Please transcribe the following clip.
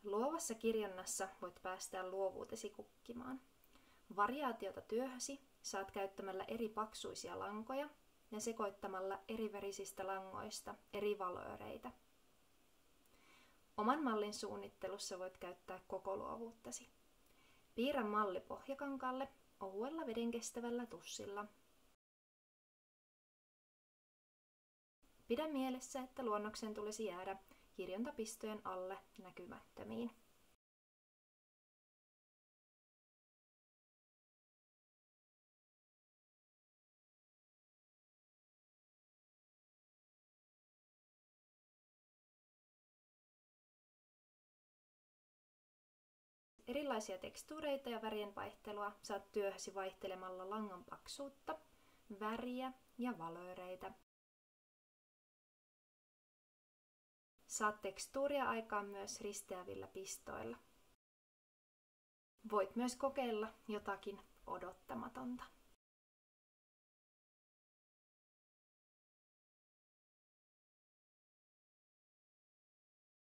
Luovassa kirjannassa voit päästää luovuutesi kukkimaan. Variaatiota työhösi saat käyttämällä eri paksuisia lankoja ja sekoittamalla eri värisistä langoista eri valööreitä. Oman mallin suunnittelussa voit käyttää koko luovuuttasi. Piirrä malli pohjakankaalle ohuella vedenkestävällä tussilla. Pidä mielessä, että luonnoksen tulisi jäädä kirjontapistojen alle näkymättömiin. Erilaisia tekstuureita ja värien vaihtelua saat työhösi vaihtelemalla langan paksuutta, väriä ja valööreitä. Saat tekstuuria aikaan myös risteävillä pistoilla. Voit myös kokeilla jotakin odottamatonta.